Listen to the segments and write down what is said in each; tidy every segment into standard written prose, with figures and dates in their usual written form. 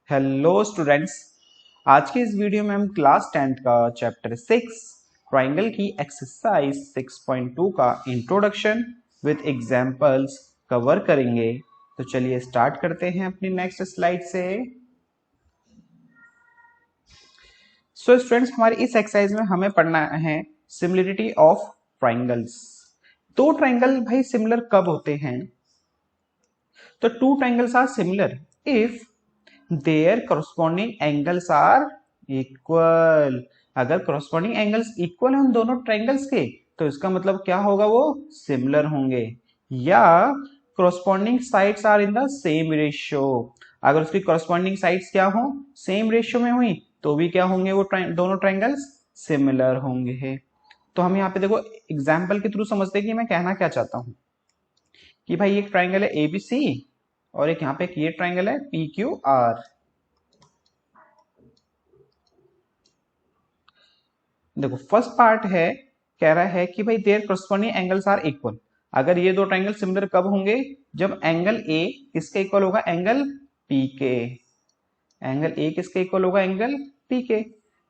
Hello students. आज के इस वीडियो में हम क्लास 10th का चैप्टर 6 ट्राइंगल की एक्सरसाइज 6.2 का इंट्रोडक्शन विद एग्जांपल्स कवर करेंगे। तो चलिए स्टार्ट करते हैं अपनी नेक्स्ट स्लाइड से। सो स्टूडेंट्स, हमारी इस एक्सरसाइज में हमें पढ़ना है सिमिलरिटी ऑफ ट्राइंगल्स। दो ट्राइंगल भाई सिमिलर कब होते हैं? तो two triangles are similar if there corresponding angles are equal. अगर corresponding angles इक्वल हैं उन दोनों ट्राइंगल्स के तो इसका मतलब क्या होगा, वो सिमिलर होंगे। या corresponding sides are in the same ratio. अगर उसकी corresponding sides क्या हो, सेम रेशियो में हुई तो भी क्या होंगे, वो दोनों ट्राइंगल्स सिमिलर होंगे। तो हम यहाँ पे देखो एग्जाम्पल के थ्रू समझते हैं कि मैं कहना क्या चाहता हूं कि भाई एक ट्राइंगल है एबीसी और एक यहाँ पे ये ट्राइंगल है पी क्यू आर। देखो फर्स्ट पार्ट है, कह रहा है कि भाई there corresponding angles are equal. अगर ये दो ट्राइंगल सिमिलर कब होंगे? जब एंगल ए किसके इक्वल होगा, एंगल पी के। एंगल ए किसके इक्वल होगा, एंगल पी के।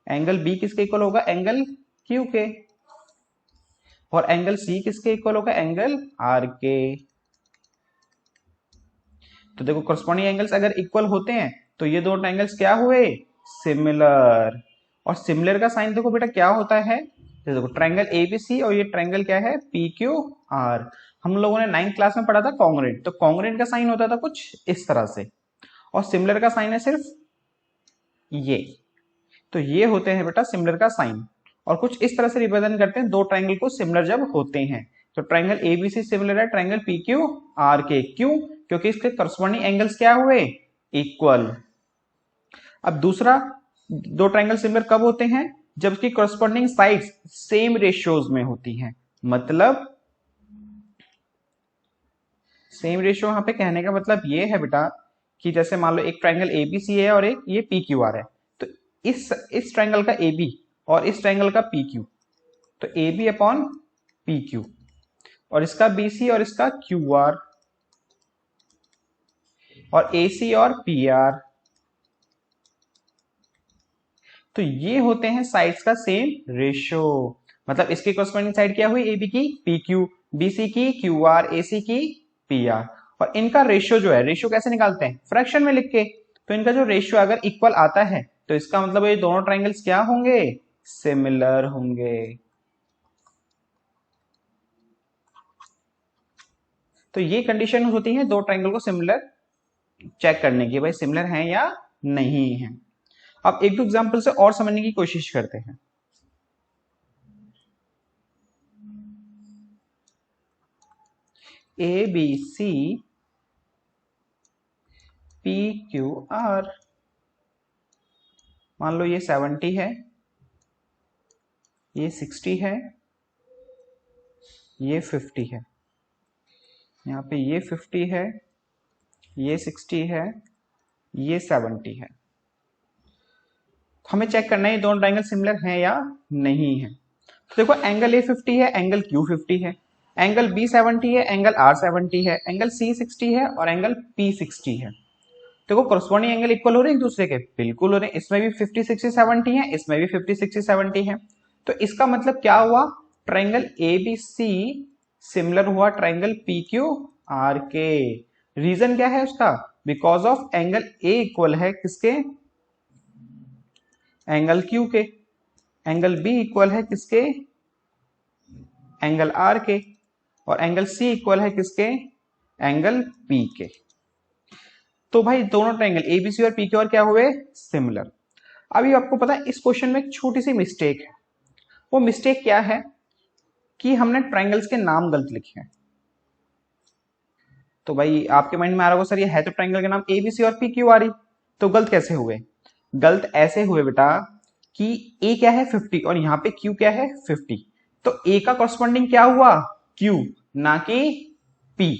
एंगल बी किसके इक्वल होगा, एंगल क्यू के। और एंगल सी किसके इक्वल होगा, एंगल आर के। तो देखो corresponding एंगल्स अगर इक्वल होते हैं तो ये दो ट्राइंगल्स क्या हुए, सिमिलर। और सिमिलर का साइन देखो बेटा क्या होता है, देखो ट्राइंगल एबीसी और ये ट्राइंगल क्या है, पी क्यू आर। हम लोगों ने 9th क्लास में पढ़ा था कॉन्ग्रुएंट। तो कॉन्ग्रुएंट का साइन होता था कुछ इस तरह से और सिमिलर का साइन है सिर्फ ये। तो ये होते हैं बेटा सिमिलर का साइन और कुछ इस तरह से रिप्रेजेंट करते हैं दो ट्राइंगल को सिमिलर जब होते हैं। तो ट्राइंगल एबीसी सिमिलर है ट्राइंगल पी क्यू आर के। क्यों? क्योंकि इसके करस्पॉन्डिंग एंगल्स क्या हुए, इक्वल। अब दूसरा, दो ट्राइंगल सिमिलर कब होते हैं? जब उसकी करस्पॉन्डिंग साइड्स सेम रेशियोज में होती हैं। मतलब सेम रेशियो यहाँ पे कहने का मतलब ये है बेटा कि जैसे मान लो एक ट्राइंगल एबीसी है और एक ये पी क्यू आर है। तो इस ट्राइंगल का AB और इस ट्राइंगल का PQ, तो AB अपॉन PQ, और इसका BC और इसका QR, और AC और PR। तो ये होते हैं साइड्स का सेम रेशियो। मतलब इसकी corresponding साइड क्या हुई, AB की PQ, BC की QR, AC की PR। और इनका रेशियो जो है, रेशियो कैसे निकालते हैं, फ्रैक्शन में लिख के। तो इनका जो रेशियो अगर इक्वल आता है तो इसका मतलब ये दोनों ट्राइंगल्स क्या होंगे, सिमिलर होंगे। तो ये कंडीशन होती है दो ट्राइंगल को सिमिलर चेक करने की, भाई सिमिलर हैं या नहीं है। अब एक दो एग्जांपल से और समझने की कोशिश करते हैं। A B C P Q R, मान लो ये 70 है, ये 60 है, ये 50 है। यहाँ पे ये 50 है, ये 60 है, ये 70 है। हमें चेक करना है ये दोनों ट्राइंगल सिमिलर हैं या नहीं है। तो देखो एंगल ए 50 है, एंगल क्यू 50 है, एंगल बी 70 है, एंगल आर 70 है, एंगल सी 60 है और एंगल पी 60 है। देखो corresponding एंगल इक्वल हो रहे हैं एक दूसरे के, बिल्कुल हो रहे हैं। इसमें भी 50 60 70 है, इसमें भी 50 60 70 है। तो इसका मतलब क्या हुआ, ट्राइंगल ABC सिमिलर हुआ ट्राइंगल PQR के। रीजन क्या है उसका, because of angle A equal है किसके, एंगल Q के। एंगल B इक्वल है किसके, एंगल R के। और एंगल C इक्वल है किसके, एंगल P के। तो भाई दोनों ट्राइंगल एबीसी और PQR क्या हुए, सिमिलर। अभी आपको पता है इस क्वेश्चन में एक छोटी सी मिस्टेक है। वो मिस्टेक क्या है कि हमने ट्राइंगल्स के नाम गलत लिखे हैं। तो भाई आपके माइंड में आ रहा होगा सर ये है तो ट्राइंगल के नाम एबीसी और PQR ही, तो गलत कैसे हुए? गलत ऐसे हुए बेटा कि ए क्या है 50 और यहाँ पे Q क्या है 50। तो ए का कॉरस्पॉन्डिंग क्या हुआ, Q, ना कि P।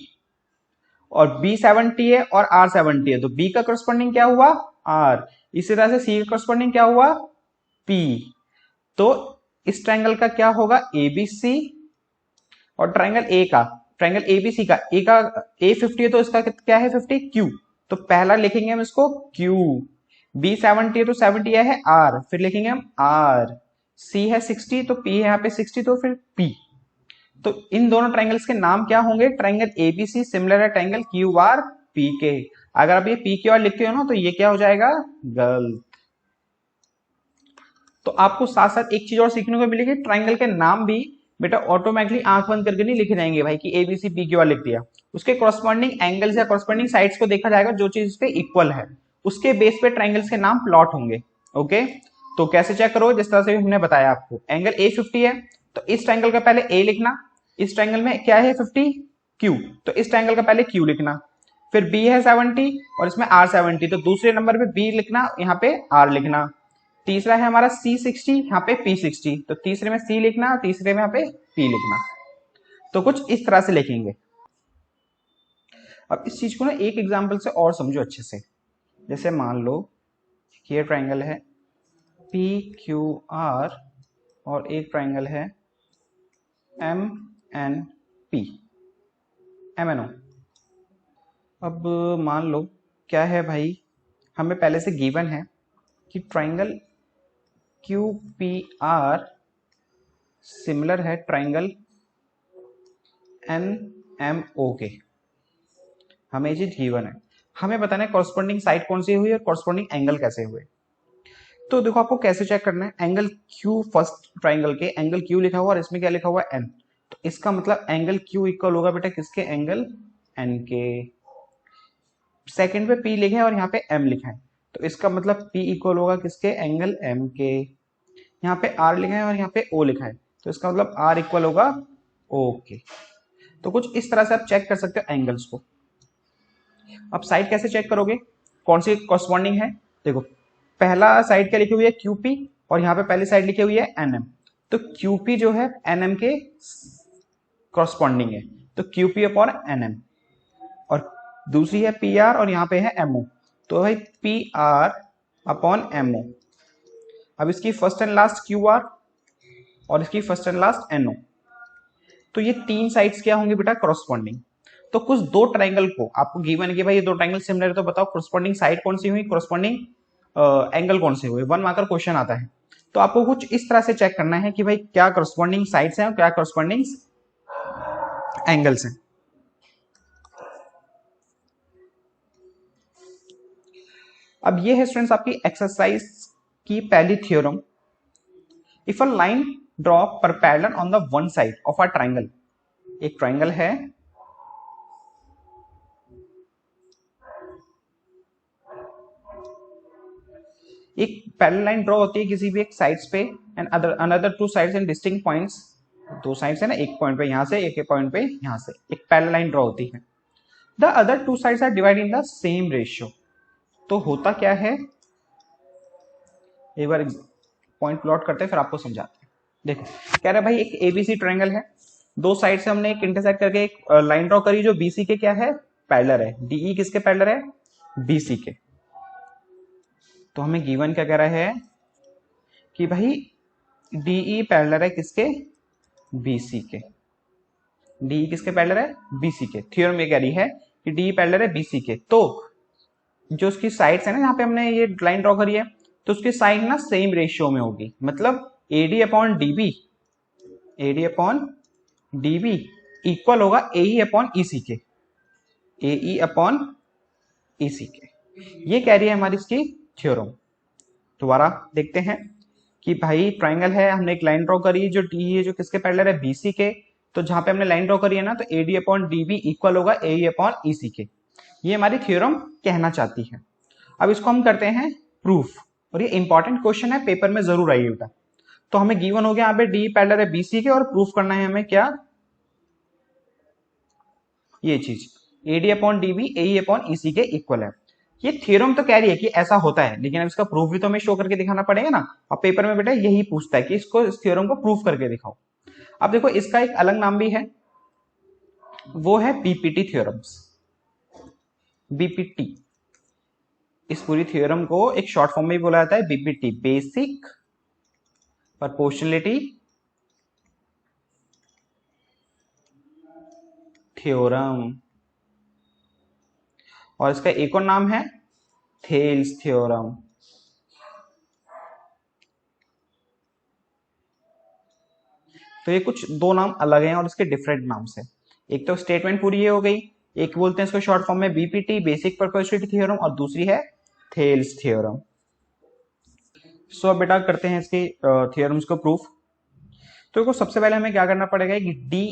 और B 70 है और R 70 है, तो B का करस्पॉन्डिंग क्या हुआ, R। इसी तरह से C का करस्पॉन्डिंग क्या हुआ, P। तो इस ट्राइंगल का क्या होगा, ABC। और ट्राइंगल A का, ट्राइंगल ABC का A 50 है तो इसका क्या है 50, Q। तो पहला लिखेंगे हम इसको Q। बी 70 है तो 70 है आर, फिर लिखेंगे हम आर। सी है 60 तो पी है यहाँ पे 60 तो फिर पी। तो इन दोनों ट्राइंगल्स के नाम क्या होंगे? ट्राइंगल एबीसी सिमिलर है ट्राइंगल क्यू आर पी के। अगर आप ये पी क्यू आर लिखते हो ना तो ये क्या हो जाएगा? गलत। तो आपको साथ साथ एक चीज और सीखने को मिलेगी, ट्राइंगल के नाम भी बेटा ऑटोमेटिकली आंख बंद करके नहीं लिखे जाएंगे भाई कि एबीसी पी क्यू आर लिख दिया। उसके कॉरस्पॉन्डिंग एंगल्स या कॉरस्पॉन्डिंग साइड्स को देखा जाएगा, जो चीज उसके इक्वल है उसके बेस पे ट्राइंगल्स के नाम प्लॉट होंगे। ओके, तो कैसे चेक करो? जिस तरह से हमने बताया आपको, एंगल ए 50 है तो इस ट्राइंगल का पहले ए लिखना, इस ट्राइंगल में क्या है 50 क्यू, तो इस ट्राइंगल का पहले क्यू लिखना, फिर बी है 70 और इसमें आर 70 तो दूसरे नंबर पे बी लिखना, यहाँ पे आर लिखना। तीसरा है हमारा सी 60, यहाँ पे पी 60 तो तीसरे में सी लिखना, तीसरे में यहाँ पे पी लिखना। तो कुछ इस तरह से लिखेंगे। अब इस चीज को ना एक एग्जांपल से और समझो अच्छे से। जैसे मान लो कि ये ट्राइंगल है पी क्यू आर और एक ट्राइंगल है M N P, M N O. अब मान लो क्या है भाई, हमें पहले से गिवन है कि triangle Q P R similar है ट्राइंगल एन एम ओ के। हमें ये चीज गिवन है, हमें बताना है कॉरस्पॉन्डिंग साइड कौन सी हुई और कॉरस्पॉन्डिंग एंगल कैसे हुए। तो देखो आपको कैसे चेक करना है, एंगल क्यू फर्स्ट ट्राइंगल के एंगल क्यू लिखा हुआ और इसमें क्या लिखा हुआ है एन, तो इसका मतलब एंगल क्यू इक्वल होगा बेटा किसके? एंगल एन के। सेकंड पे पी लिखा है और यहाँ पे एम लिखा है तो इसका मतलब पी इक्वल होगा किसके? एंगल एम के। यहाँ पे आर लिखा है और यहाँ पे ओ लिखा है तो इसका मतलब आर इक्वल होगा ओ के। तो कुछ इस तरह से आप चेक कर सकते हो एंगल्स को। अब साइड कैसे चेक करोगे, कौन सी कॉरस्पॉन्डिंग है? देखो पहला साइड क्या लिखी हुई है? क्यूपी, और यहाँ पे पहली साइड लिखी हुई है एनएम, तो क्यूपी जो है एनएम के कॉरस्पॉन्डिंग है, तो क्यूपी अपॉन एनएम। और दूसरी है पी आर और यहाँ पे है एमओ, तो भाई पी आर अपॉन एमओ। अब इसकी first and last Q R और इसकी फर्स्ट एंड लास्ट एनओ, तो ये तीन साइड्स क्या होंगे बेटा? कॉरस्पॉन्डिंग। तो कुछ दो ट्राइंगल को आपको गिवन है कि भाई ये दो ट्राइंगल सिमिलर है, तो बताओ कॉरस्पॉन्डिंग साइड कौन सी हुई, कॉरस्पॉन्डिंग एंगल कौन से हुए। 1 मार्कर क्वेश्चन आता है, तो आपको कुछ इस तरह से चेक करना है कि भाई क्या कॉरस्पॉन्डिंग साइड्स हैं और क्या कॉरस्पॉन्डिंग एंगल्स हैं। अब ये है स्टूडेंट्स आपकी एक्सरसाइज की पहली theorem. If a line draw perpendicular on the one side of a triangle, एक ट्राइंगल है, एक पैरेलल लाइन ड्रॉ होती है किसी भी एक साइड्स पे and other another two sides and distinct points, दो साइड्स है ना, एक पॉइंट पे यहां से एक पॉइंट पे यहां से एक पैरेलल लाइन ड्रॉ होती है। The other two sides are divided in the same ratio. तो होता क्या है, एक बार पॉइंट प्लॉट करते हैं फिर आपको समझाते हैं। देखो कह रहा है भाई एक एबीसी ट्रायंगल है, दो साइड से हमने एक इंटरसेक्ट करके एक लाइन ड्रॉ करी जो बीसी के क्या है? पैरेलल है। डीई किसके पैरेलल है? बीसी के। तो हमें गिवन क्या कह रहा है कि भाई डीई पैरेलल है किसके? बीसी के। डीई किसके पैरेलल है? बीसी के। थ्योरम ये कह रही है कि डीई पैरेलल है बीसी के, तो जो उसकी साइड्स है ना, यहाँ पे हमने ये लाइन ड्रॉ करी है, तो उसकी साइड ना सेम रेशियो में होगी, मतलब AD upon DB, AD upon DB equal होगा एई अपॉन ईसी के, एई अपॉन ईसी के। ये कह रही है हमारी इसकी थ्योरम। दोबारा देखते हैं कि भाई ट्राइंगल है, हमने एक लाइन ड्रॉ करी जो डी है जो किसके पैरेलल है? बीसी के। तो जहां पे हमने लाइन ड्रॉ करी है ना, तो एडी अपॉन डीबी इक्वल होगा एई अपॉन ईसी के। ये हमारी थ्योरम कहना चाहती है। अब इसको हम करते हैं प्रूफ, और ये इंपॉर्टेंट क्वेश्चन है, पेपर में जरूर आइए बेटा। तो हमें गिवन हो गया यहाँ पे डी पैरेलल है बीसी के, और प्रूफ करना है हमें क्या? ये चीज एडी अपॉन डीबी एई अपॉन ईसी के इक्वल है। ये थ्योरम तो कह रही है कि ऐसा होता है, लेकिन अब इसका प्रूफ भी तो हमें शो करके दिखाना पड़ेगा ना। अब पेपर में बेटा यही पूछता है कि इसको इस थ्योरम को प्रूफ करके दिखाओ। अब देखो इसका एक अलग नाम भी है, वो है बीपीटी थ्योरम्स। बीपीटी, इस पूरी थ्योरम को एक शॉर्ट फॉर्म में भी बोला जाता है बीपीटी, बेसिक प्रोपोर्शनलिटी थ्योरम, और इसका एक और नाम है थेल्स थ्योरम। तो ये कुछ दो नाम अलग हैं और इसके डिफरेंट नाम से। एक तो स्टेटमेंट पूरी ये हो गई, एक बोलते हैं इसको शॉर्ट फॉर्म में बीपीटी, बेसिक प्रोपोर्शनलिटी थ्योरम, और दूसरी है थेल्स थ्योरम। सो अब बेटा करते हैं इसके थ्योरम्स को प्रूफ। तो देखो सबसे पहले हमें क्या करना पड़ेगा कि डी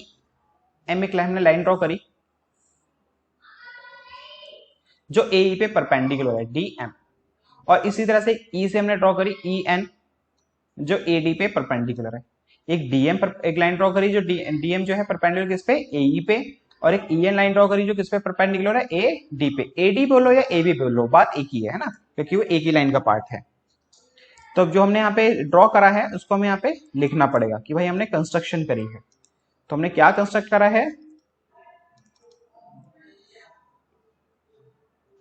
एम एक हमने लाइन ड्रॉ करी जो ए पे परपेंडिकुलर है, डी एम, और इसी तरह से ई से हमने ड्रॉ करी ई एन जो ए डी पे परपेंडिकुलर है। एक डीएम पर एक लाइन ड्रॉ करी जो डीएम जो है परपेंडिकुलर किस पे, एई पे, और एक ई एन लाइन ड्रॉ करी जो किस पे परपेंडिकुलर है, ए डी पे। ए डी बोलो या ए बी बोलो, बात एक ही है ना, क्योंकि वो एक ही लाइन का पार्ट है। तो जो हमने यहाँ पे ड्रॉ करा है उसको हमें यहाँ पे लिखना पड़ेगा कि भाई हमने कंस्ट्रक्शन करी है। तो हमने क्या कंस्ट्रक्ट करा है,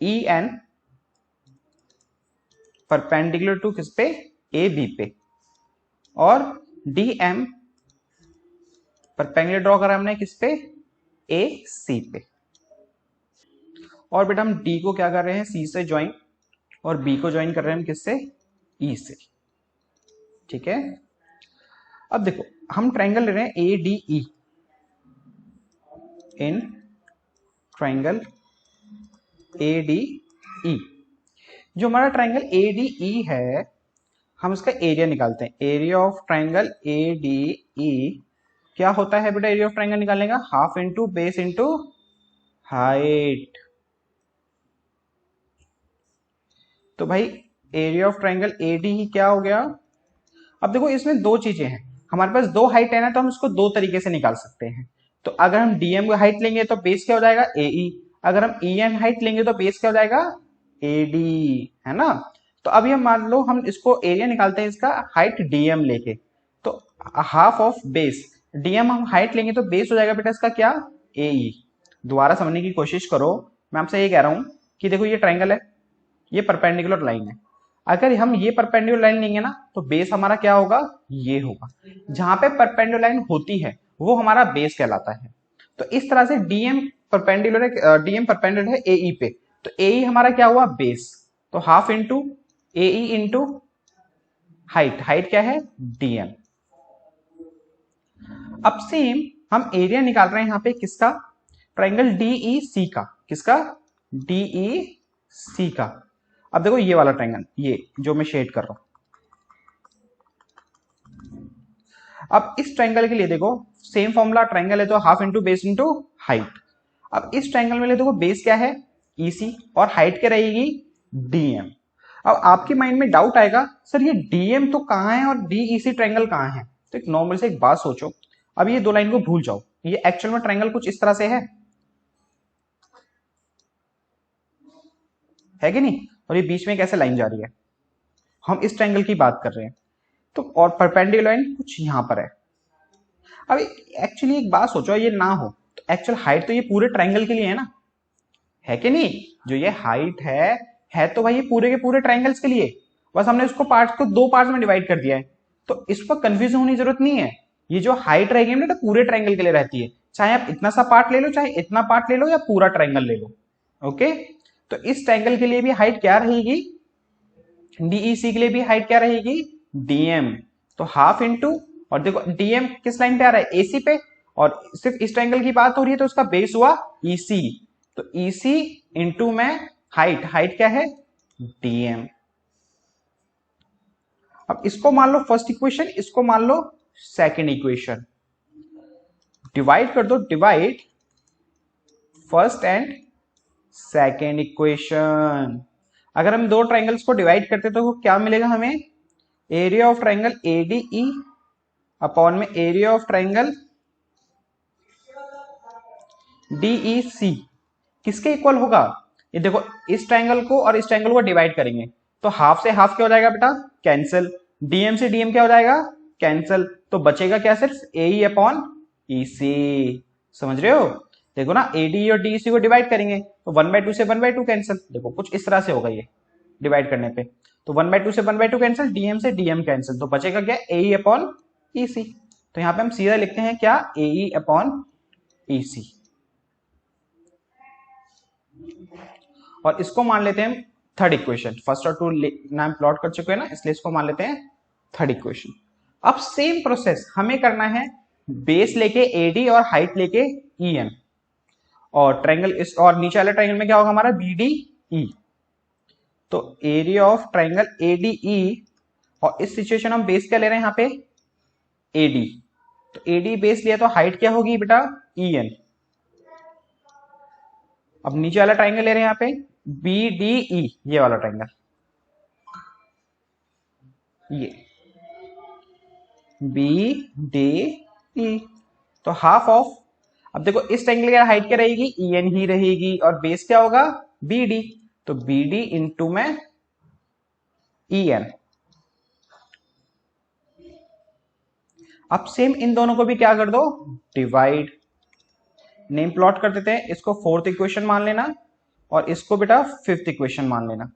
ई एन परपेंडिकुलर टू किस पे, ए बी पे, और डी एम परपेंडिकुलर ड्रॉ करा हमने किस पे, ए सी पे। और बेटा हम डी को क्या कर रहे हैं, सी से ज्वाइन, और बी को ज्वाइन कर रहे हैं हम किससे, ई से। ठीक है, अब देखो हम ट्रायंगल ले रहे हैं A D E, in triangle A D E. जो हमारा ट्रायंगल ए डी ई है हम इसका एरिया निकालते हैं। Area of triangle A D E क्या होता है बेटा, एरिया ऑफ ट्रायंगल निकालने का half into base into height. तो भाई area of triangle A D E क्या हो गया। अब देखो इसमें दो चीजें हैं, हमारे पास दो हाइट है ना, तो हम इसको दो तरीके से निकाल सकते हैं। तो अगर हम डीएम की हाइट लेंगे तो बेस क्या हो जाएगा, एई। अगर हम ई एन हाइट लेंगे तो बेस क्या हो जाएगा, एडी, है ना। तो अभी हम मान लो हम इसको एरिया निकालते हैं इसका हाइट डीएम लेके, तो हाफ ऑफ बेस, डीएम हम हाइट लेंगे तो बेस हो जाएगा बेटा इसका क्या, एई। दोबारा समझने की कोशिश करो, मैं आपसे ये कह रहा हूं कि देखो ये ट्रायंगल है, ये परपेंडिकुलर लाइन है। अगर हम ये परपेंडिकुलर लाइन लेंगे ना तो बेस हमारा क्या होगा, ये होगा। जहां पे परपेंडिकुलर लाइन होती है वो हमारा बेस कहलाता है। तो इस तरह से डीएम परपेंडिकुलर है, डीएम परपेंडिकुलर है एई पे, तो एई हमारा क्या हुआ, बेस। तो हाफ इंटू एई इंटू हाइट, हाइट क्या है, डीएम। अब सेम हम एरिया निकाल रहे हैं यहां पे किसका, ट्रायंगल डीई सी का, किसका, डीई सी का। अब देखो ये वाला ट्रायंगल, ये जो मैं शेड कर रहा हूं, अब इस ट्रायंगल के लिए देखो सेम फॉर्मूला, ट्रायंगल है तो half into base into height. अब इस ट्रायंगल में देखो बेस क्या है, ईसी, और हाइट क्या रहेगी, डीएम। अब आपके माइंड में डाउट आएगा सर ये डीएम तो कहां है और डीईसी ट्रायंगल कहां है। तो एक नॉर्मल से एक बात सोचो, अब ये दो लाइन को भूल जाओ, ये एक्चुअल में ट्रायंगल कुछ इस तरह से है कि नहीं, और ये बीच में कैसे लाइन जा रही है, हम इस ट्रायंगल की बात कर रहे हैं। तो और परपेंडिकुलर लाइन कुछ यहां पर है। अब एक्चुअली एक बात सोचो, ये ना हो तो एक्चुअल हाइट तो ये पूरे ट्रायंगल के लिए है ना, है कि नहीं। जो ये हाइट है तो भाई ये पूरे के पूरे ट्रायंगल्स के लिए, बस हमने उसको पार्ट्स को दो पार्ट्स में डिवाइड कर दिया है। तो इस पर कंफ्यूजन होने की जरूरत नहीं है। ये जो हाइट रहेगी ना तो पूरे ट्रायंगल के लिए रहती है, चाहे आप इतना सा पार्ट ले लो, चाहे इतना पार्ट ले लो, या पूरा ट्रायंगल ले लो। ओके, तो इस ट्रायंगल के लिए भी हाइट क्या रहेगी, डीईसी के लिए भी हाइट क्या रहेगी, डीएम। तो हाफ इंटू, और देखो डीएम किस लाइन पे आ रहा है, एसी पे, और सिर्फ इस ट्रायंगल की बात हो रही है तो उसका बेस हुआ ईसी। तो ईसी इंटू में हाइट, हाइट क्या है, डीएम। अब इसको मान लो फर्स्ट इक्वेशन, इसको मान लो सेकंड इक्वेशन, डिवाइड कर दो, divide first and second equation. अगर हम दो ट्रायंगल्स को डिवाइड करते तो क्या मिलेगा हमें, area of triangle ADE upon में एरिया ऑफ ट्रायंगल डीईसी किसके इक्वल होगा, ये देखो इस ट्रायंगल को और इस ट्रायंगल को डिवाइड करेंगे तो हाफ से हाफ क्या हो जाएगा बेटा, कैंसिल। डीएम से डीएम क्या हो जाएगा, कैंसिल। तो बचेगा क्या, सिर्फ एई अपॉन ईसी। समझ रहे हो, देखो ना एडी और डीसी को डिवाइड करेंगे तो 1/2 से 1/2 कैंसिल। देखो कुछ इस तरह से होगा ये डिवाइड करने पे, तो 1/2 से 1/2 कैंसिल, डीएम से डीएम कैंसिल, तो बचेगा क्या, एई अपॉन ईसी। तो यहां पे हम सीधा लिखते हैं क्या, एई अपॉन ईसी। और इसको मान लेते हैं थर्ड इक्वेशन, फर्स्ट और टू नाम प्लॉट कर चुके हैं ना, इसलिए इसको मान लेते हैं थर्ड इक्वेशन। अब सेम प्रोसेस हमें करना है बेस लेके एडी और हाइट लेके ई एन, और ट्रायंगल इस और नीचे वाले ट्रायंगल में क्या होगा हमारा बी डी ई। तो एरिया ऑफ ट्रायंगल एडीई, और इस सिचुएशन हम बेस क्या ले रहे हैं यहाँ पे एडी, तो एडी बेस लिया तो हाइट क्या होगी बेटा ई एन। अब नीचे वाला ट्रायंगल ले रहे हैं यहाँ पे बी डी ई, ये वाला ट्रायंगल, ये बी डी ई, तो हाफ ऑफ, अब देखो इस ट्रायंगल की हाइट क्या रहेगी ई एन ही रहेगी, और बेस क्या होगा बी डी, तो बी डी इंटू में ई एन। अब सेम इन दोनों को भी क्या कर दो डिवाइड, नेम प्लॉट कर देते हैं, इसको फोर्थ इक्वेशन मान लेना और इसको बेटा फिफ्थ इक्वेशन मान लेना।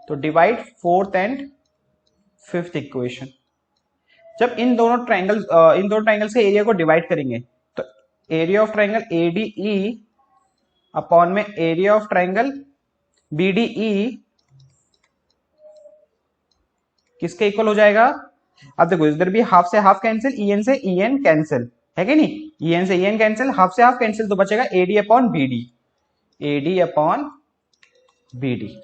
तो divide fourth and fifth equation. जब इन दोनों ट्रायंगल्स के एरिया को डिवाइड करेंगे तो area of triangle ADE upon में एरिया ऑफ ट्रायंगल बीडीई किसके इक्वल हो जाएगा। अब देखो इधर भी हाफ से हाफ कैंसिल, ई एन से ई एन कैंसिल है कि नहीं, ई एन से ई एन कैंसिल, हाफ से हाफ कैंसिल, तो बचेगा AD upon BD, AD upon BD.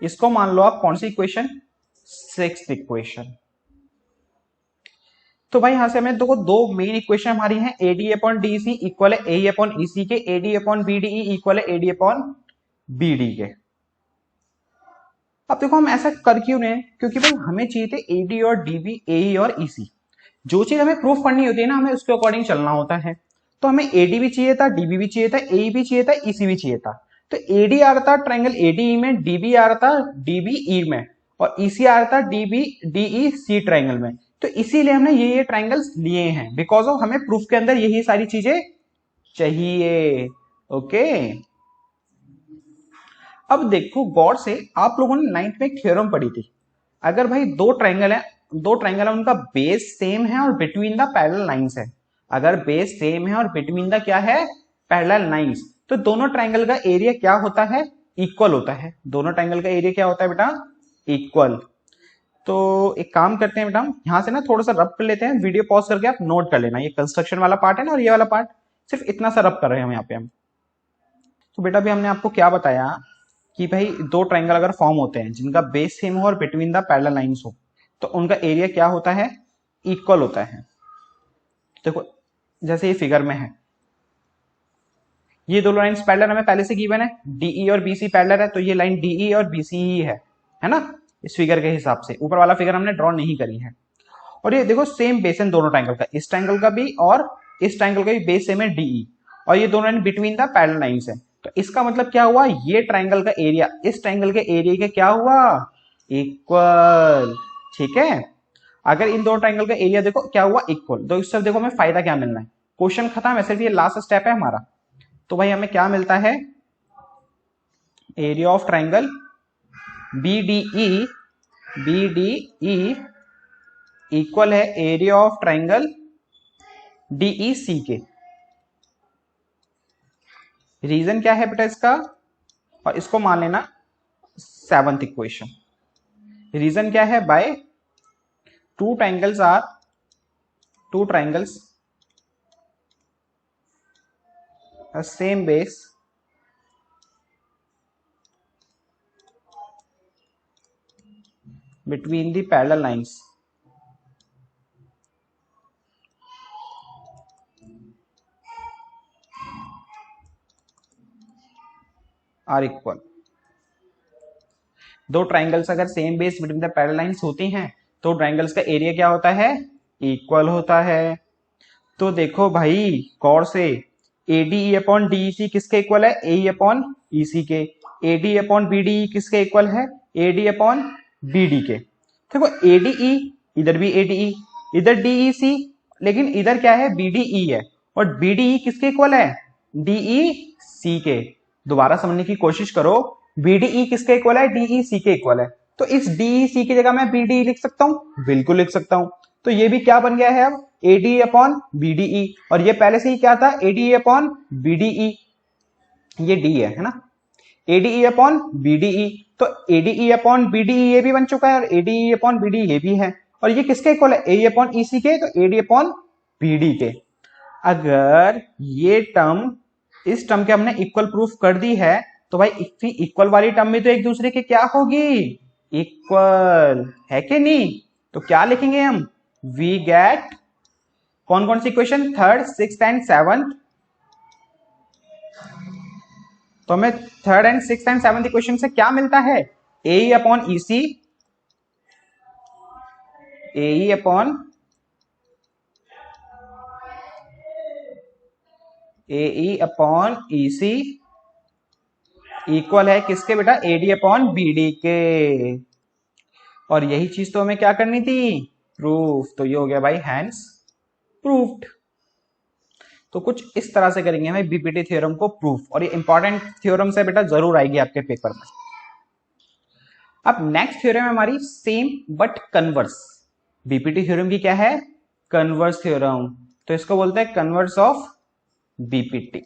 इसको मान लो आप कौन सी इक्वेशन सिक्स्थ इक्वेशन। तो भाई यहां से हमें देखो दो मेन इक्वेशन हमारी हैं, एडी अपॉन डीसी इक्वल है ए अपॉन ईसी के, एडी अपॉन बीडीई इक्वल है एडी अपॉन बीडी के। अब देखो हम ऐसा कर क्यों रहे हैं, क्योंकि भाई हमें चाहिए थे एडी और डीबी, एई और ईसी। जो चीज हमें प्रूफ करनी होती है ना, हमें उसके अकॉर्डिंग चलना होता है। तो हमें एडी भी चाहिए था, डीबी भी चाहिए था, एई भी चाहिए था, ईसी भी चाहिए था। तो एडी आ रहा था ट्रायंगल एडीई में, डीबी आ रहा था डीबीई में, और ईसी आ रहा था डीबी डीई सी ट्रायंगल में। तो इसीलिए हमने ये ट्रायंगल्स लिए हैं, बिकॉज ऑफ हमें प्रूफ के अंदर यही सारी चीजें चाहिए। ओके, अब देखो गौर से, आप लोगों ने नाइन्थ में एक थ्योरम पढ़ी थी, अगर भाई दो ट्रायंगल है उनका बेस सेम है और बिटवीन द पैरेलल लाइंस है, अगर बेस सेम है और बिटवीन द क्या है पैरेलल लाइंस, तो दोनों ट्रायंगल का एरिया क्या होता है इक्वल होता है। दोनों ट्रायंगल का एरिया क्या होता है बेटा इक्वल। तो एक काम करते हैं बेटा, हम यहां से ना थोड़ा सा रब कर लेते हैं, वीडियो पॉज करके आप नोट कर लेना, ये कंस्ट्रक्शन वाला पार्ट है ना, और ये वाला पार्ट सिर्फ इतना सा रब कर रहे हैं हम यहाँ पे हम। तो बेटा भी हमने आपको क्या बताया कि भाई दो ट्रायंगल अगर फॉर्म होते हैं जिनका बेस सेम हो और बिटवीन द पैरेलल लाइंस हो, तो उनका एरिया क्या होता है इक्वल होता है। देखो जैसे ये फिगर में है, ये दो लाइंस पैरेलल हमें पहले से गिवन है, डीई और बीसी पैरेलल है, तो ये लाइन डीई और बीसी ही है ना, इस फिगर के हिसाब से। ऊपर वाला फिगर हमने ड्रॉ नहीं करी है। और ये देखो सेम बेस है दोनों ट्रायंगल का, इस ट्रायंगल का भी और इस ट्रायंगल का भी बेस सेम है डीई, और ये दोनों line between the parallel lines है। तो इसका मतलब क्या हुआ, ये ट्रायंगल का एरिया इस ट्रायंगल के एरिया के क्या हुआ इक्वल। ठीक है, अगर इन दो ट्रायंगल का एरिया देखो क्या हुआ इक्वल, तो इससे देखो हमें फायदा क्या मिलना है, क्वेश्चन खत्म है, सिर्फ ये लास्ट स्टेप है हमारा। तो भाई हमें क्या मिलता है, area of triangle BDE equal है एरिया ऑफ ट्रायंगल डीईसी के। रीजन क्या है बेटा इसका, और इसको मान लेना सेवंथ इक्वेशन। रीजन क्या है, by two triangles same base between the parallel lines are equal। दो ट्रायंगल्स अगर same base between the parallel lines होती हैं तो ट्रायंगल्स का एरिया क्या होता है इक्वल होता है। तो देखो भाई गौर से, एडीई अपॉन डीईसी किसके इक्वल है एई अपॉन ईसी के, एडी अपॉन बीडीई किसके इक्वल है एडी अपॉन बीडी के। देखो एडीई इधर भी एडीई, इधर डीईसी, लेकिन इधर क्या है बीडीई है, और बीडीई किसके इक्वल है डीईसी के। दोबारा समझने की कोशिश करो, बीडीई किसके इक्वल है डीईसी के इक्वल है, तो इस डीईसी की जगह मैं बीडीई लिख सकता हूं, बिल्कुल लिख सकता हूं। तो ये भी क्या बन गया है अब एडी अपॉन बीडीई, और ये पहले से ही क्या था एडी अपॉन बीडीई, ये डी है ना, एडीई अपॉन बीडीई, तो एडीई अपॉन बीडीई ये भी बन चुका है और एडीई अपॉन बीडीई ये भी है, और ये किसके इक्वल है, ए अपॉन ई सी के, तो एडी अपॉन बीडी के। अगर ये टर्म इस टर्म के हमने इक्वल प्रूफ कर दी है, तो भाई इक्वल वाली टर्म में तो एक दूसरे के क्या होगी, इक्वल है कि नहीं। तो क्या लिखेंगे हम, वी गेट कौन कौन सी equation, third, sixth and seventh. तो हमें third and sixth and seventh equation से क्या मिलता है, A upon E C, A upon A upon E C equal है किसके बेटा, एडी अपॉन बीडी के। और यही चीज तो हमें क्या करनी थी, प्रूफ। तो ये हो गया भाई हैंस प्रूफ्ड। तो कुछ इस तरह से करेंगे भाई बीपीटी थ्योरम को प्रूफ, और ये इंपॉर्टेंट थ्योरम से बेटा जरूर आएगी आपके पेपर में। अब नेक्स्ट थ्योरम है हमारी same but converse. BPT theorem की क्या है, कन्वर्स थ्योरम। तो इसको बोलते हैं कन्वर्स ऑफ बीपीटी।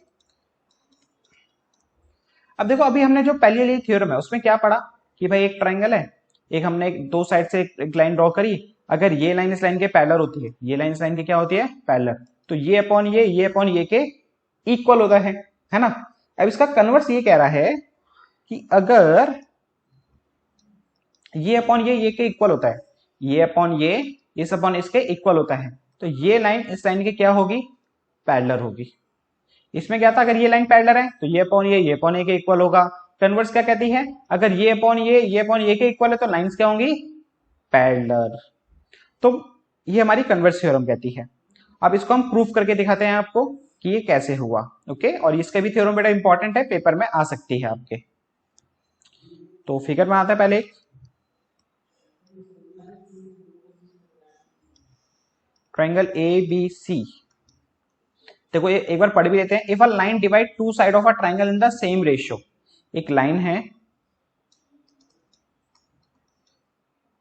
अब देखो अभी हमने जो पहली वाली थ्योरम है उसमें क्या पढ़ा कि भाई एक ट्राइंगल है, एक हमने दो साइड से एक लाइन ड्रॉ करी, अगर ये लाइन इस लाइन के पैरेलल होती है, ये लाइन इस लाइन की क्या होती है, पैरेलल, तो ये अपॉन ये के इक्वल होता है ना। अब इसका कन्वर्स ये कह रहा है कि अगर ये अपॉन ये के इक्वल होता है, ये अपॉन ये इस अपॉन इसके इक्वल होता है, तो ये लाइन इस लाइन की क्या होगी, पैरेलल होगी। इसमें क्या था, अगर ये लाइन पैरेलल है तो ये अपॉन ये अपॉन ये के इक्वल होगा। कन्वर्स क्या कहती है, अगर ये अपॉन ये के इक्वल है तो लाइंस क्या होंगी, पैरेलल। तो ये हमारी कन्वर्स थ्योरम कहती है। अब इसको हम प्रूफ करके दिखाते हैं आपको कि ये कैसे हुआ। ओके, और इसका भी थ्योरम बेटा इंपॉर्टेंट है, पेपर में आ सकती है आपके। तो फिगर में आता है पहले ट्राइंगल ए बी सी। देखो ये एक बार पढ़ भी लेते हैं। If a line divide two side of a triangle in the same ratio, एक लाइन है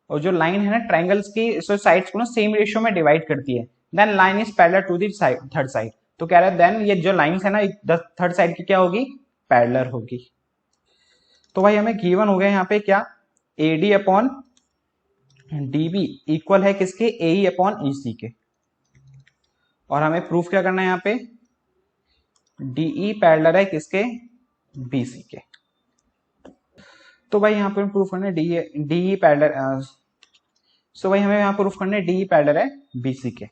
और जो लाइन है ना ट्राइंगल्स की साइड्स को ना सेम रेशियो में डिवाइड करती है, then line is parallel to the third side. तो कह रहा है देन ये जो लाइंस है ना थर्ड साइड की क्या होगी, पैरेलल होगी। तो भाई हमें गिवन हो गया यहाँ पे क्या, एडी अपॉन डीबी इक्वल है किसके, ए अपॉन ईसी के। और हमें प्रूफ क्या करना है यहाँ पे, डीई पैरेलल है किसके, बीसी के। तो भाई यहाँ पे प्रूफ करना है डीई पैरेलल, सो भाई हमें यहाँ प्रूफ करना है डीई पैरेलल है बीसी के।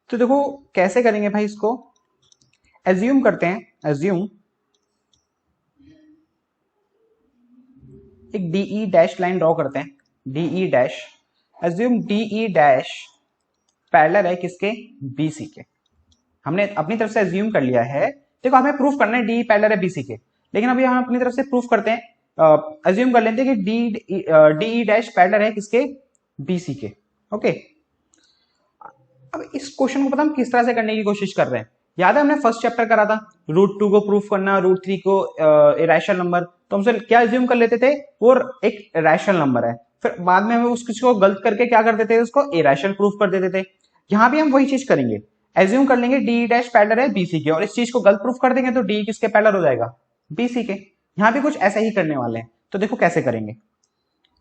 तो देखो कैसे करेंगे भाई इसको, एज्यूम करते हैं, एज्यूम एक डीई डैश लाइन ड्रॉ करते हैं, DE dash, assume DE dash parallel है किसके, बीसी के। हमने अपनी तरफ से एज्यूम कर लिया है। देखो हमें प्रूफ करना है डी पैरेलल है बीसी के, लेकिन अभी हम अपनी तरफ से प्रूफ करते हैं, एज्यूम कर लेते हैं कि डी डैश पैरेलल है किसके, बीसी के। ओके, अब इस क्वेश्चन को पता हम किस तरह से करने की कोशिश कर रहे हैं, याद है हमने फर्स्ट चैप्टर करा था, √2 को प्रूफ करना, √3 को रैशनल नंबर। तो हमसे क्या एज्यूम कर लेते थे, वो एक रैशनल नंबर है, फिर बाद में हमें उसको गलत करके क्या कर देते थे, उसको इरेशनल प्रूफ कर देते थे। यहाँ भी हम वही चीज करेंगे, एज्यूम कर लेंगे डी डैश पैरेलल है बीसी के, और इस चीज को गलत प्रूफ कर देंगे तो डी किसके पैरेलल हो जाएगा, बीसी के। यहाँ भी कुछ ऐसा ही करने वाले हैं। तो देखो कैसे करेंगे।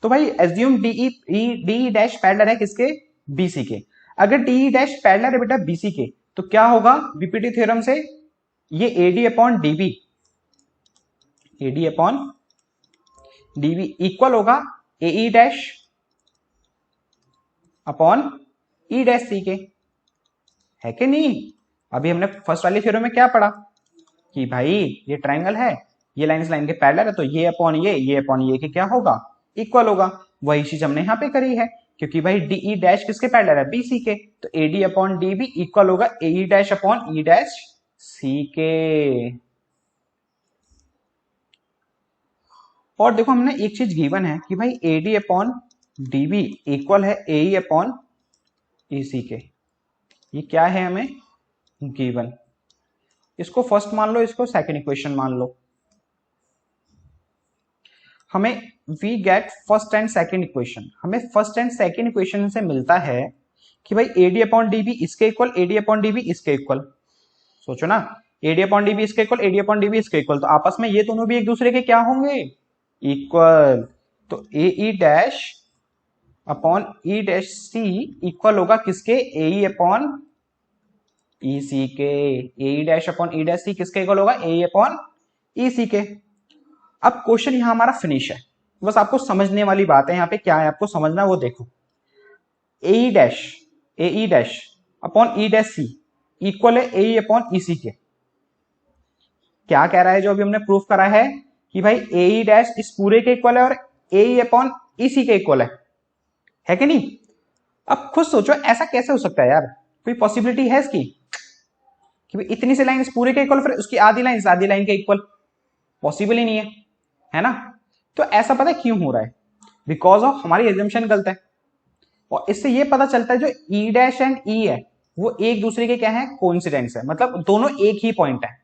तो भाई एज्यूम डी डैश पैरेलल है किसके, बीसी के। अगर डी डैश पैरेलल है बेटा बीसी के, तो क्या होगा बीपीटी थ्योरम से, ये AD upon DB, AD upon DB equal होगा A dash upon E dash C के, है कि नहीं। अभी हमने फर्स्ट वाली थ्योरम में क्या पढ़ा कि भाई ये ट्राइंगल है, ये लाइन इस लाइन के पैरेलल है, तो ये अपॉन ये अपॉन ये के क्या होगा, इक्वल होगा। वही चीज हमने यहाँ पे करी है, क्योंकि भाई डी डैश किसके पैरेलल है, बीसी के, तो एडी अपॉन डीबी इक्वल होगा A dash upon E dash C के। और देखो हमने एक चीज गिवन है कि भाई एडी अपॉन डीबी इक्वल है ए अपॉन ईसी के। ये क्या है हमें गिवन, इसको फर्स्ट मान लो, इसको सेकंड इक्वेशन मान लो। हमें we get first and second equation, हमें फर्स्ट एंड सेकंड इक्वेशन से मिलता है कि भाई एडी अपॉन डीबी इसके इक्वल, एडी अपॉन डीबी इसके इक्वल। सोचो ना, एडी अपॉन डीबी इसके इक्वल, एडी अपॉन डीबी इसके इक्वल, तो आपस में ये दोनों भी एक दूसरे के क्या होंगे, इक्वल। तो A E dash upon E dash C equal होगा किसके, ए अपॉन ई सी के। A dash upon E dash C किसके इक्वल होगा, ए अपॉन ई सी के। अब क्वेश्चन यहां हमारा फिनिश है, बस आपको समझने वाली बात है, यहाँ पे क्या है आपको समझना वो देखो। ए dash upon E dash C equal है ए अपॉन ई सी के। क्या कह रहा है जो अभी हमने प्रूफ करा है कि भाई ए डैश इस पूरे के इक्वल है और ए अपॉन ई सी के इक्वल है कि नहीं। अब खुद सोचो ऐसा कैसे हो सकता है यार, कोई पॉसिबिलिटी है इसकी कि भाई इतनी सी लाइन इस पूरे के इक्वल फिर उसकी आधी लाइन इस आधी लाइन के इक्वल, पॉसिबल ही नहीं है ना। तो ऐसा पता है क्यों हो रहा है, बिकॉज ऑफ हमारी एजम्पशन गलत है। और इससे ये पता चलता है जो ई डैश एंड ई है वो एक दूसरे के क्या है, कोइंसिडेंस है, मतलब दोनों एक ही पॉइंट है।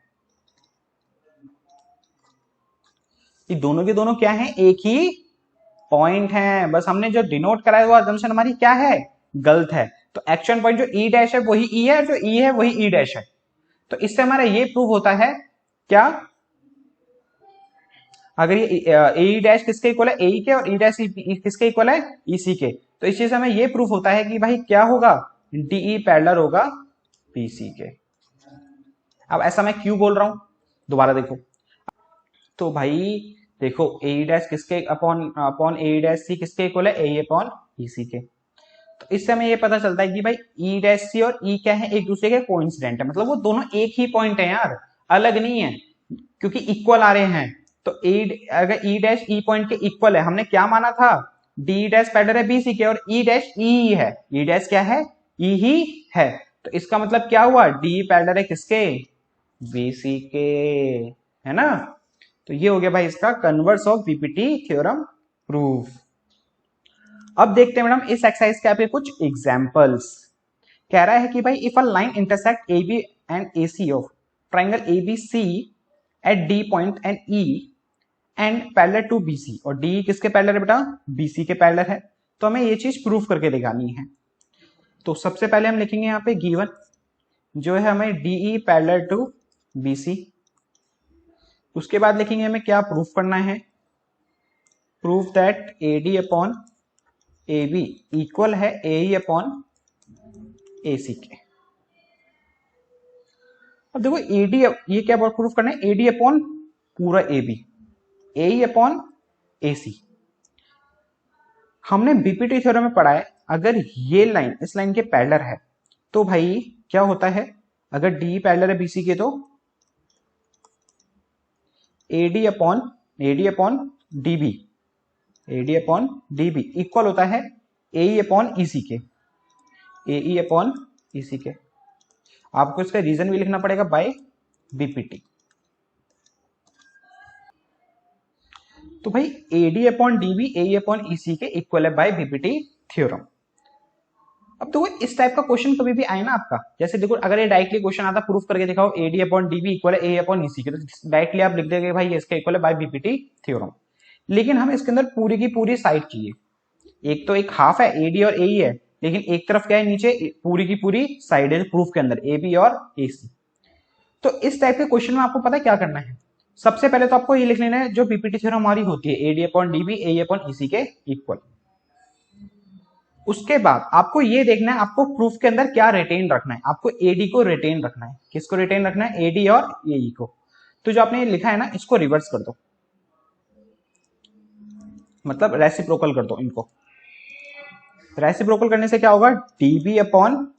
ये दोनों के दोनों क्या है, एक ही पॉइंट है, बस हमने जो डिनोट करा है वो अजम्पशन हमारी क्या है, गलत है। तो एक्शन पॉइंट जो ई डैश है वही ई है और जो ई है वही ई डैश है। तो इससे हमारा ये प्रूव होता है क्या, अगर ये ए डैश किसके इक्वल है, ए के, और ई डैश किसके इक्वल है, ई सी के, तो इस चीज से हमें ये प्रूफ होता है कि भाई क्या होगा, डीई पैरेलल होगा पीसी के। अब ऐसा मैं क्यों बोल रहा हूं, दोबारा देखो। तो भाई देखो ए डैश किसके अपॉन ए डैश सी किसके इक्वल है, ए अपॉन ई सी के। तो इससे हमें ये पता चलता है कि भाई ई डैश सी और ई क्या है, एक दूसरे के कोइंसिडेंट है, मतलब वो दोनों एक ही पॉइंट है यार, अलग नहीं है, क्योंकि इक्वल आ रहे हैं। तो अगर ई डैश ई पॉइंट के इक्वल है, हमने क्या माना था, डी डैश पैरेलल है बी सी के और ई डैश ई है, ई डैश क्या है, ई ही है। तो इसका मतलब क्या हुआ, डी पैरेलल है किसके, बी सी के, है ना। तो ये हो गया भाई इसका converse of BPT theorem proof. अब देखते हैं मैडम इस एक्सरसाइज के आपके कुछ एग्जांपल्स। कह रहा है कि भाई if a line intersect A B and A C of triangle A B C at D point and E and parallel to B C, और डी किसके पैरेलल है बेटा, बी सी के पैरेलल है। तो हमें ये चीज प्रूफ करके दिखानी है। तो सबसे पहले हम लिखेंगे यहाँ पे गिवन जो है हमें DE parallel to B C. उसके बाद लिखेंगे हमें क्या प्रूफ करना है, proof that A D upon A B equal है ए अपॉन ए सी के। अब देखो एडी, ये क्या प्रूफ करना है, एडी अपॉन पूरा ए बी, ए अपॉन ए सी। हमने बीपीटी थ्योरम में पढ़ा है अगर ये लाइन इस लाइन के पैरेलल है तो भाई क्या होता है, अगर डी पैरेलल है बीसी के तो AD upon DB, AD upon DB equal होता है ए अपॉन ईसी के, ए अपॉन ईसी के। आपको इसका रीजन भी लिखना पड़ेगा बाय बीपीटी। तो भाई AD upon DB A upon EC के इक्वल है बाय बीपीटी थ्योरम। अब तो इस टाइप का क्वेश्चन कभी भी आए ना आपका, जैसे देखो अगर ये डायरेक्टली क्वेश्चन आता प्रूफ करके दिखाओ एडी अपॉन डीबी इक्वल है ए अपॉन ईसी के, तो डायरेक्टली आप लिख देंगे भाई इसका इक्वल है बाय बीपीटी थ्योरम। लेकिन हमें इसके अंदर पूरी की पूरी साइड चाहिए, एक तो एक हाफ है एडी और ए है, लेकिन एक तरफ क्या है नीचे पूरी की पूरी साइड है प्रूफ के अंदर ए बी और ए सी। तो इस टाइप के क्वेश्चन में आपको पता है क्या करना है, सबसे पहले तो आपको ये लिख लेना है जो बीपीटी थ्योरम हमारी होती है AD upon DB A upon EC के इक्वल। उसके बाद आपको ये देखना है आपको प्रूफ के अंदर क्या रिटेन रखना है, आपको एडी को रिटेन रखना है। किसको रिटेन रखना है, एडी और एई को। तो जो आपने लिखा है ना इसको रिवर्स कर दो, मतलब रेसिप्रोकल कर दो इनको। रेसिप्रोकल करने से क्या होगा, डीबी अपॉन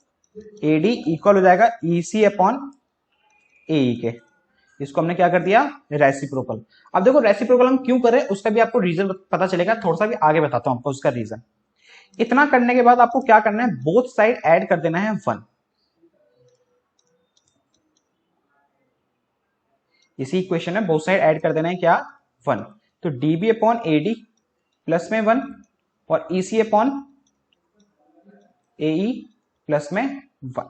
एडी इक्वल हो जाएगा ईसी अपॉन एई के। इसको हमने क्या कर दिया, रेसिप्रोकल। अब देखो रेसिप्रोकल हम क्यों करें उसका भी आपको रीजन पता चलेगा, थोड़ा सा भी आगे बताता हूं आपको उसका रीजन। इतना करने के बाद आपको क्या करना है, बोथ साइड ऐड कर देना है 1। इसी इक्वेशन में बोथ साइड ऐड कर देना है क्या, 1। तो डीबी अपॉन एडी प्लस में 1 और ईसी अपॉन एई प्लस में 1।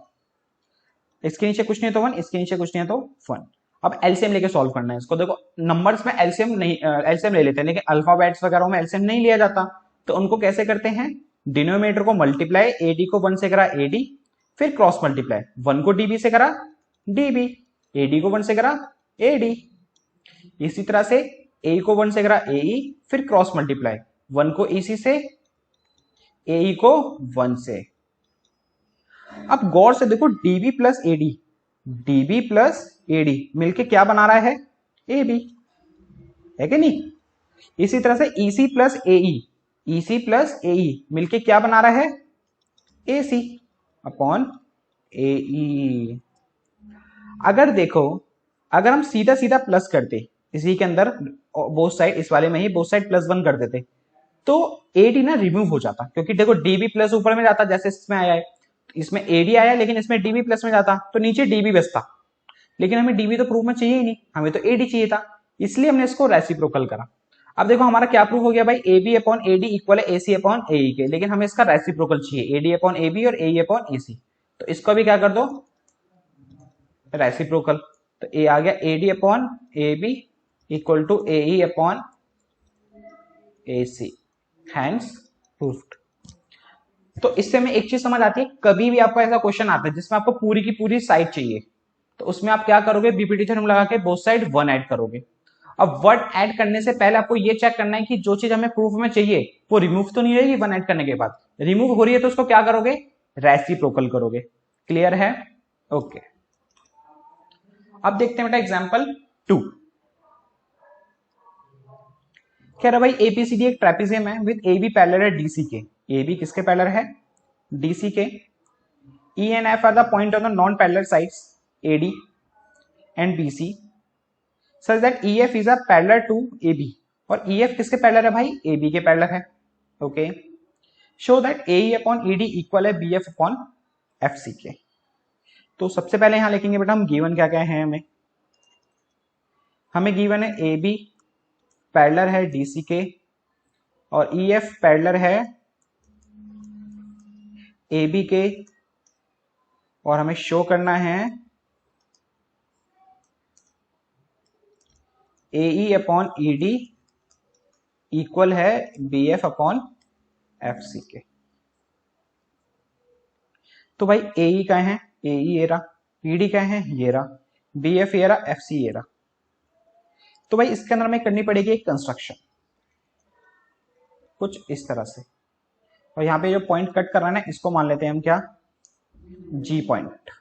इसके नीचे कुछ नहीं तो 1, इसके नीचे कुछ नहीं है तो 1। अब एलसीएम लेके सॉल्व करना है इसको। देखो नंबर्स में एलसीएम नहीं, एलसीएम ले लेते हैं, लेकिन अल्फाबेट्स वगैरह में एलसीएम नहीं लिया जाता। तो उनको कैसे करते हैं, डिनोमिनेटर को मल्टीप्लाई, एडी को 1 से करा एडी, फिर क्रॉस मल्टीप्लाई, 1 को डीबी से करा डीबी, एडी को 1 से करा एडी। इसी तरह से ए को 1 से करा एई, फिर क्रॉस मल्टीप्लाई, 1 को ईसी से AE को 1 से। अब गौर से देखो DB plus AD, DB plus AD मिलके क्या बना रहा है? AB, है कि नहीं? इसी तरह से EC plus AE, EC plus AE मिलके क्या बना रहा है? AC upon AE। अगर देखो, अगर हम सीधा सीधा प्लस करते इसी के अंदर, बोथ साइड, इस वाले में ही बोथ साइड +1 कर देते, तो AD ना रिमूव हो जाता, क्योंकि देखो DB प्लस ऊपर में जाता, जैसे इसमें आया है, इसमें AD आया, लेकिन इसमें DB प्लस में जाता तो नीचे DB बचता। लेकिन हमें DB तो प्रूफ में चाहिए ही नहीं, हमें तो AD चाहिए था, इसलिए हमने इसको रेसिप्रोकल करा। अब देखो हमारा क्या प्रूफ हो गया भाई? AB अपॉन AD इक्वल है AC अपॉन AE के, लेकिन हमें इसका रेसिप्रोकल चाहिए, AD अपॉन AB और AE अपॉन AC। तो इसको भी क्या कर दो? रेसिप्रोकल। तो ए आ गया AD upon AB equal to AE upon AC, hence proved. तो इससे हमें एक चीज समझ आती है, कभी भी आपको ऐसा क्वेश्चन आता है जिसमें आपको पूरी की पूरी साइड चाहिए, तो उसमें आप क्या करोगे? बीपीटी थ्योरम लगा के बोथ साइड 1 ऐड करोगे। अब 1 ऐड करने से पहले आपको ये चेक करना है कि जो चीज हमें प्रूफ में चाहिए वो रिमूव तो नहीं रहेगी 1 ऐड करने के बाद। रिमूव हो रही है तो उसको क्या करोगे? रेसिप्रोकल करोगे। क्लियर है? ओके। अब देखते हैं बेटा एग्जांपल 2। कह रहा भाई एबीसीडी एक ट्रेपेजियम है विद AB पैरेलल है डीसी के। AB किसके पैरेलल है? DC के। E and F are the point on the non-parallel sides AD and BC such that EF is a parallel to AB। और EF किसके parallel है भाई? AB के पैरेलल है। Okay. Show that AE upon ED equal है BF upon FC के। तो सबसे पहले यहां लिखेंगे बेटा हम गिवन क्या क्या है। हमें गिवन है AB पैरेलल है DC के और EF पैरेलल है AB के, और हमें शो करना है AE अपॉन ED इक्वल है BF अपॉन FC के। तो भाई AE क्या है? AE ये रहा, ED क्या है? ये रहा, BF ये रहा, FC ये रहा। तो भाई इसके अंदर हमें करनी पड़ेगी एक कंस्ट्रक्शन कुछ इस तरह से, और यहाँ पे जो पॉइंट कट कर रहा है ना, इसको मान लेते हैं हम क्या? G point.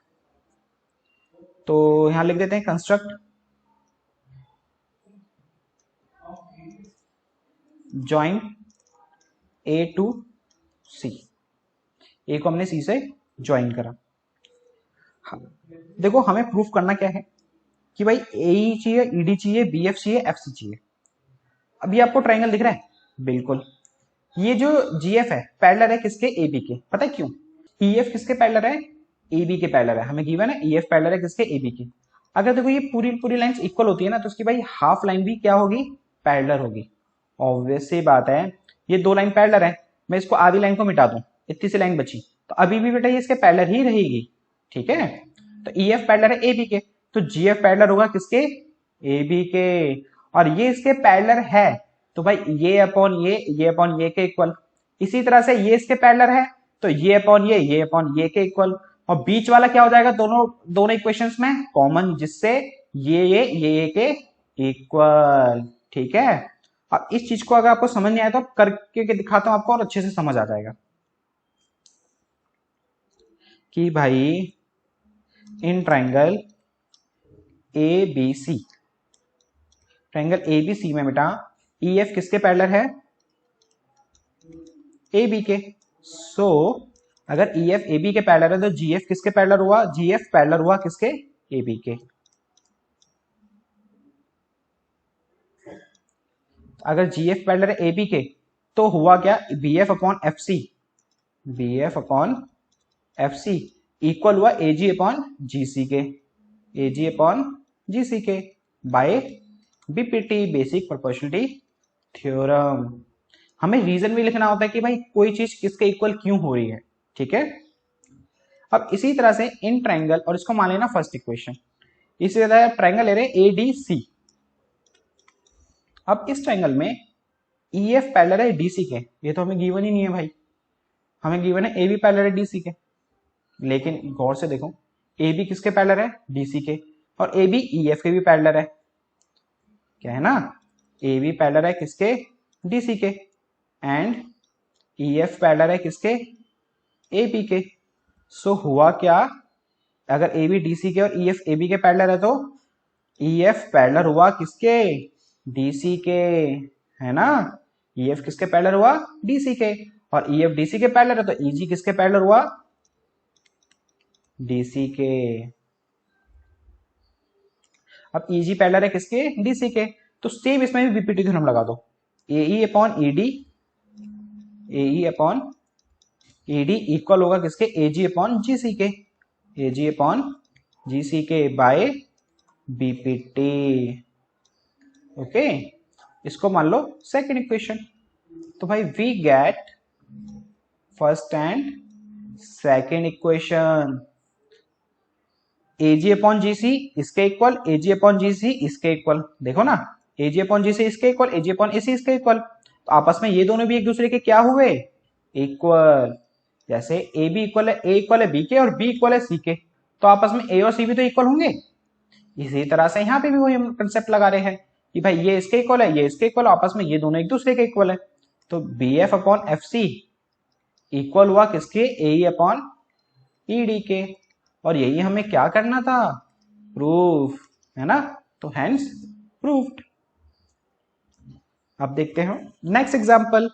तो यहां लिख देते हैं construct join A to C। A को हमने C से ज्वाइन करा। हाँ, देखो हमें प्रूफ करना क्या है कि भाई AE चाहिए, ED चाहिए, BF चाहिए, FC चाहिए। अभी आपको ट्राइंगल दिख रहा है? बिल्कुल। ये जो GF है पैरेलल है किसके? AB के। पता है क्यों? EF किसके पैरेलल है? AB के पैरेलल है। हमें गिवन है EF पैरेलल है किसके? AB के। अगर देखो ये पूरी पूरी लाइंस इक्वल होती है ना, तो उसकी भाई हाफ लाइन भी क्या होगी? पैरेलल होगी। ऑब्वियस सी बात है, ये दो लाइन पैरेलल है, मैं इसको आधी लाइन को मिटा दूं, इतनी सी लाइन बची, तो अभी भी बेटा ये इसके पैरेलल ही रहेगी। ठीक है? तो EF पैरेलल है AB के, तो GF पैरेलल होगा किसके? AB के। और ये इसके पैरेलल है, तो भाई ये अपॉन ये अपॉन ये के इक्वल। इसी तरह से ये इसके पैरेलल है, तो ये अपॉन ये अपॉन ये के इक्वल। और बीच वाला क्या हो जाएगा? दोनों इक्वेशंस में कॉमन, जिससे ये के इक्वल। ठीक है? अब इस चीज को अगर आपको समझ नहीं आया तो करके दिखाता हूं आपको, और अच्छे से समझ आ जाएगा कि भाई in triangle ABC, triangle ABC में बेटा EF किसके पैरेलल है? AB के। सो अगर EF AB के पैरेलल है तो GF किसके पैरेलल हुआ? GF पैरेलल हुआ किसके? AB के। अगर GF पैरेलल है AB के तो हुआ क्या? BF upon FC, BF upon FC equal हुआ AG अपॉन GC के, AG अपॉन GC के, by BPT basic proportionality theorem. हमें रीजन भी लिखना होता है कि भाई कोई चीज किसके इक्वल क्यों हो रही है। ठीक है? अब इसी तरह से इन ट्राइंगल, और इसको मान लेना फर्स्ट इक्वेशन, इसी तरह ट्राइंगल ले रहे ADC। अब इस ट्राइंगल में EF पैरेलल है DC के, ये तो हमें गिवन ही नहीं है भाई, हमें गिवन है AB पैरेलल है DC के। लेकिन गौर से देखो AB किसके पैरेलल है? DC के, और AB EF के भी पैरेलल है। क्या है ना? AB पैरेलल है किसके? DC के, एंड ई एफ पैरेलल है किसके, ए बी के। सो हुआ क्या, अगर ए बी डी सी के और ई एफ ए बी के पैरेलल है तो ई एफ पैरेलल हुआ किसके, डी सी के, है ना। ई एफ किसके पैरेलल हुआ, डी सी के, और ई एफ डी सी के पैरेलल है तो ई जी किसके पैरेलल हुआ, डी सी के। अब ई जी पैरेलल है किसके, डी सी के, तो सेम इसमें भी बीपीटी थ्योरम लगा दो, A E upon E D, A E upon E D equal होगा किसके, ए जी अपॉन जी सी के, ए जी अपॉन जी सी के बाय बीपीटी। ओके, इसको मान लो सेकंड इक्वेशन। तो भाई we get first and second equation, A G upon G C इसके इक्वल, ए जी अपॉन जी सी इसके इक्वल। देखो ना, ए जी अपॉन जी सी इसके इक्वल, ए जी अपॉन ए सी इसके इक्वल, तो आपस में ये दोनों भी एक दूसरे के क्या हुए, इक्वल। जैसे ए बी इक्वल है, ए इक्वल है बी के और बी इक्वल है सी के, तो आपस में ए और सी भी तो इक्वल होंगे। इसी तरह से यहाँ पे भी वही हम कंसेप्ट लगा रहे हैं कि भाई ये इसके इक्वल है, ये इसके इक्वल, आपस में ये दोनों एक दूसरे के इक्वल है। तो B F upon F C equal हुआ किसके, ए ई अपॉन ई डी के, और यही हमें क्या करना था, प्रूफ, है ना। तो हैंस प्रूफ्ड। अब देखते हैं नेक्स्ट एग्जांपल।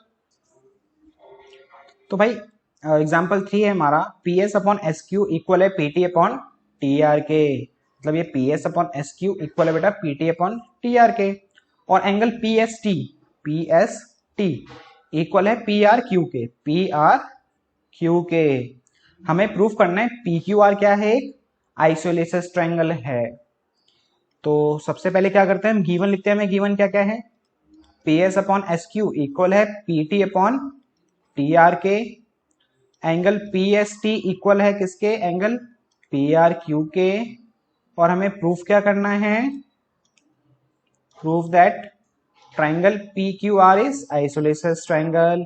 तो भाई एग्जांपल 3 है हमारा, P S upon S Q equal है P T upon T R के। मतलब ये P S upon S Q equal है बेटा P T upon T R के, और angle P S T equal है पी आर क्यू के, पी आर क्यू के। हमें प्रूफ करना है पी क्यू आर क्या है, एक आइसोलेसिस ट्रायंगल है। तो सबसे पहले क्या करते हैं, हम गिवन लिखते हैं। हमें गिवन क्या क्या है, P S upon S Q equal है P T upon T R के, angle P S T equal है किसके, एंगल पी आर क्यू के, और हमें प्रूफ क्या करना है, proof that triangle P Q R is isosceles triangle.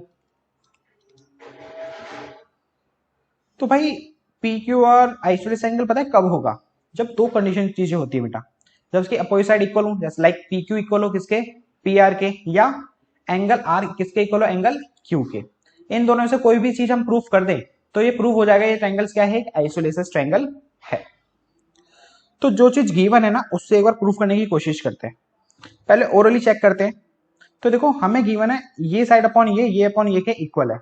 तो भाई P Q R isosceles angle पता है कब होगा, जब दो कंडीशन चीजें होती है बेटा, जब उसकी अपोजिट साइड इक्वल हो, जैसे लाइक पी क्यू इक्वल हो किसके, पी आर के, या एंगल आर किसके इक्वल हो, एंगल क्यू के। इन दोनों में से कोई भी चीज हम प्रूफ कर दें तो ये प्रूफ हो जाएगा ये ट्रायंगल्स क्या है, एक आइसोलेसिस ट्रायंगल है। तो जो चीज गिवन है ना उससे एक बार प्रूफ करने की कोशिश करते हैं, पहले ओरली चेक करते हैं। तो देखो हमें गिवन है ये साइड अपॉन ये अपॉन ये के इक्वल है।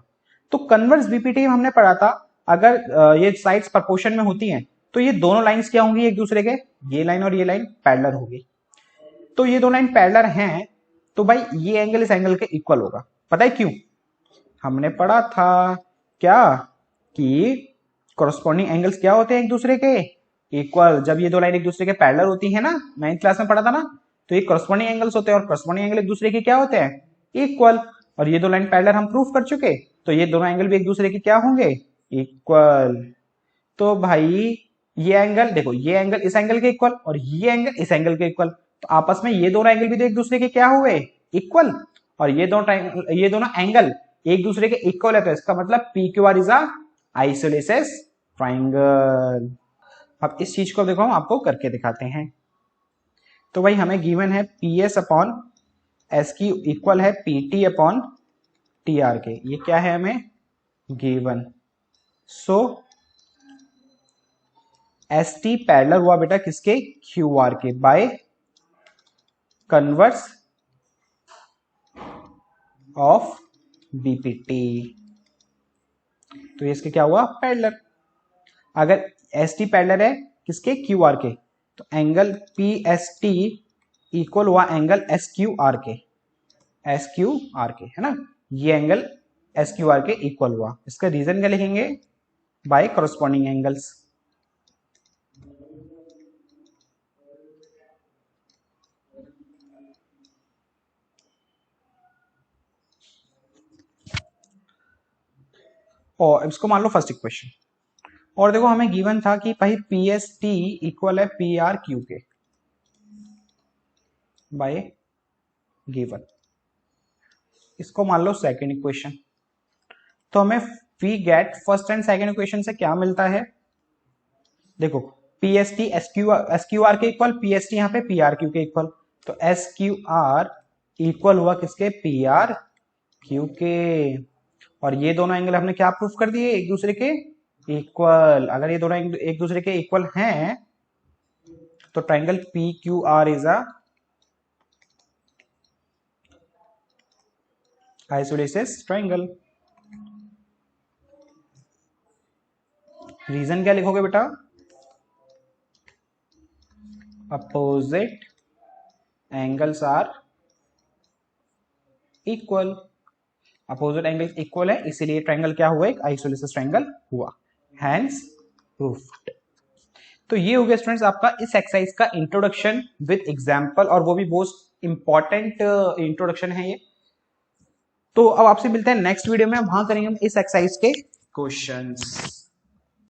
तो कन्वर्स बीपीटी में हमने पढ़ा था, अगर ये साइड्स प्रोपोर्शन में होती हैं तो ये दोनों लाइंस क्या होंगी एक दूसरे के, ये लाइन और ये लाइन पैरेलल होगी। तो ये दो लाइन पैरेलल हैं तो भाई ये एंगल इस एंगल के इक्वल होगा। पता है क्यों, हमने पढ़ा था क्या कि कॉरस्पॉन्डिंग एंगल्स क्या होते हैं एक दूसरे के, इक्वल। जब ये दो लाइन एक दूसरे के पैरेलल होती है ना, 9th क्लास में पढ़ा था ना, तो ये कॉरस्पॉन्डिंग एंगल्स होते हैं, और कॉरस्पॉन्डिंग एंगल एक दूसरे के क्या होते हैं, इक्वल। और ये दो लाइन पैरेलल हम प्रूफ कर चुके, तो ये दोनों एंगल भी एक दूसरे के क्या होंगे, इक्वल। तो भाई ये एंगल देखो, ये एंगल इस एंगल के इक्वल और ये एंगल इस एंगल के इक्वल, तो आपस में ये दोनों एंगल भी तो एक दूसरे के क्या हुए, इक्वल। और ये दोनों एंगल एक दूसरे के इक्वल है, तो इसका मतलब P Q R is isosceles triangle. अब इस चीज को देखो हम आपको करके दिखाते हैं। तो भाई हमें गिवन है P S upon S Q equal है P T upon T R के, ये क्या है हमें given. So S T parallel हुआ बेटा किसके, क्यू आर के, बाय कन्वर्स ऑफ बीपीटी। तो ये इसके क्या हुआ, पैरेलल। अगर एस टी पैरेलल है किसके, क्यू आर के, तो angle P S T equal हुआ एंगल एस क्यू आर के, एस क्यू आर के, है ना। ये एंगल एस क्यू आर के इक्वल हुआ। इसका रीजन क्या लिखेंगे, बाय कॉरस्पॉन्डिंग एंगल्स। और इसको मान लो फर्स्ट इक्वेशन। और देखो हमें गिवन था कि भाई पी एस टी इक्वल है पी आर क्यू के, बाय गिवन। इसको मान लो सेकंड इक्वेशन। तो हमें we get first and second equation से क्या मिलता है, देखो P S T S Q R के इक्वल, पी एस टी यहाँ पे पी आर क्यू के इक्वल, तो एस क्यू आर इक्वल हुआ किसके, पी आर क्यू के। और ये दोनों एंगल हमने क्या प्रूफ कर दिए, एक दूसरे के इक्वल। अगर ये दोनों एक दूसरे के इक्वल हैं तो triangle P Q R is a isosceles triangle. Reason क्या लिखोगे बेटा, opposite angles are equal. Opposite angles equal है इसीलिए ट्राइंगल क्या हुआ, एक आइसोसेलेस ट्राइंगल हुआ, हैंस प्रूफ्ड। तो ये हो गया स्टूडेंट्स आपका इस एक्सरसाइज का इंट्रोडक्शन विद एग्जांपल, और वो भी मोस्ट इंपॉर्टेंट इंट्रोडक्शन है ये। तो अब आपसे मिलते हैं नेक्स्ट वीडियो में, वहां करेंगे हम इस एक्सरसाइज के क्वेश्चंस।